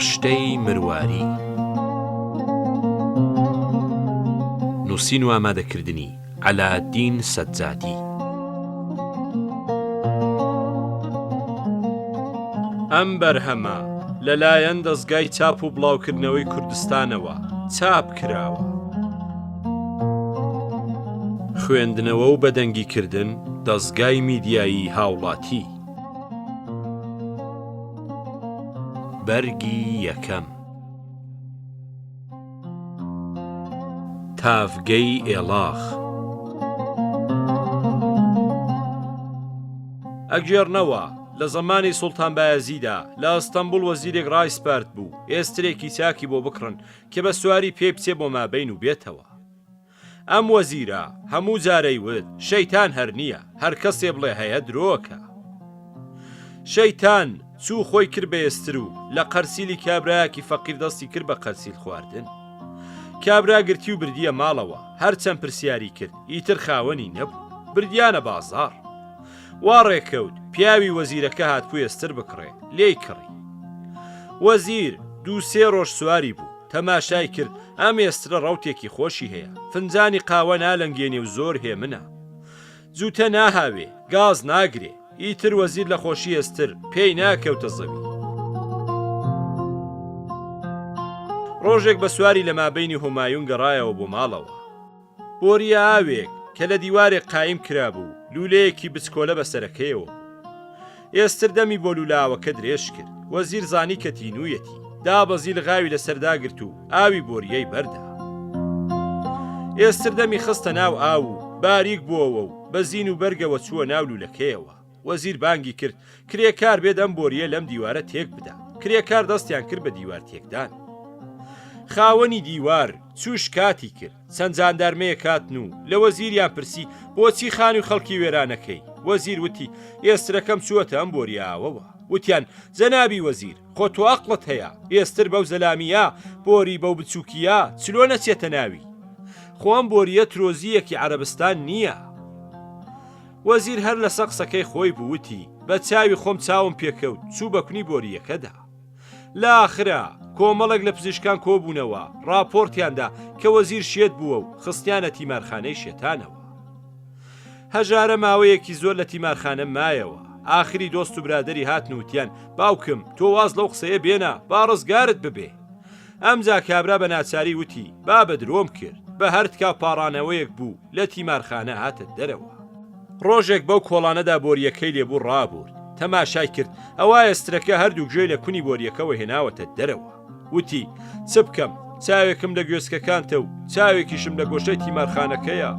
ڕشتەی مرواری نووسین و ئامادەکردنی عەلادین سەجادی. ئەم بەرهەمە لەلایەن دەستگای چاپ و بڵاوکردنەوەی کوردستانەوە چاپ کراوە. خوێندنەوە و بەدەنگیکردن دەستگای میدیایی هاوڵاتی. بەرگی یەکەم. تافگەی ئێڵاخ. ئەگێڕنەوە لە زەمانی سوڵتان بایەزیدا لە ئەستەمبوڵ وەزیرێک ڕایسپارت بوو ئێسترێکی چاکی بۆ بکڕن کە بە سواری پێ بچێ بۆ مابەین و بێتەوە. ئەم وەزیرە هەموو جارەی وت شەیتان هەر نییە، هەر کەسێ بڵێ هەیە درۆکە. شەیتان چوو خۆی کرد بە ئێستر و لە قەرسیلی کابرایەکی فەقیر دەستی کرد بە قەرسیل خواردن. کابرا گرتی و بردیە ماڵەوە، هەرچەند پرسیاری کرد ئیتر خاوەنی نەبوو، بردیانە بازاڕ. وا ڕێکەوت پیاوی وەزیرەکە هاتبوو ئێستر بکڕێ، لێی کڕی. وەزیر دوو سێ ڕۆژ سواری بوو، تەماشای کرد ئەم ئێسترە ڕەوتێکی خۆشی هەیە، فنجانی قاوە نالەنگێنێ و زۆر هێمنە، جووتە ناهاوێ، گاز ناگرێ. ئیتر وەزیر لە خۆشی ئێستر پێی ناکەوتە زەوی. ڕۆژێک بە سواری لە مابەینی هۆمایون گەڕایەوە بۆ ماڵەوە. بۆریە ئاوێک کە لە دیوارێک قایم کرابوو لولەیەکی بچکۆلە بەسەرەکەیەوە بوو. ئێستر دەمی بۆ لولاوەکە درێژ کرد. وەزیر زانی کە تینوویەتی، دابەزی لەغاوی لەسەرداگرت و ئاوی بۆریەی بەردا. ئێستر دەمی خستە ناو ئاو و باریک بووەوە و بەزین و بەرگەوە چووە ناو لولەکەیەوە. وەزیر بانگی کرد کرێکار بێت ئەم بۆریە لەم دیوارە تێک بدا. کرێکار دەستیان کرد بە دیوار تێکدان. خاوەنی دیوار چوش کاتی کرد، چەند جاندارمەیە کاتن و لە وەزیریان پرسی بۆچی خانی و خەڵکی وێرانەکەی. وەزیر وتی ئێسترەکەم چووەتە ئەم بۆریاوەوە. وتیان جەنابی وەزیر خۆ تۆ عەقڵت هەیە، ئێستر بەو زەلامیە بۆری بەو بچووکیە چلۆ نەچێتە ناوی. خۆ ئەم بۆریە ترۆزیەکی عەرەبستان نییە. وەزیر هەر لە سەقسەکەی خۆی بووتی بە چاوی خۆم چاوم پێکەوت، چوو بە کونی بۆریەکەدا. لە ئاخرا کۆمەڵێک لە پزیشکان کۆبوونەوە، راپۆرتیاندا کە وەزیر شێت بووە و خستیانە تیمارخانەی شێتانەوە. هەژارە ماوەیەکی زۆر لە تیمارخانە مایەوە. ئاخری دۆست و برادەری هاتن وتیان باوکم تۆ واز لەو قسەیە بێنە با ڕزگارت ببێ. ئەمجا کابرا بە ناچاری وتی با بە درۆم کرد، بە هەر تکا پاڕانەوەیەک بوو لە تیمارخانە هاتە دەرەوە. ڕۆژێک بەو کۆڵانەدا بۆریەکەی لێبوو ڕابورد، تەماشای کرد ئەوە ئێسترەکە هەردوو گوێی لە کونی بۆریەکەوە هێناوەتە دەرەوە. وتی چ بکەم، چاوێکم لە گوێسکەکانتە و چاوێکیشم لە گۆشەی تیمارخانەکەیە.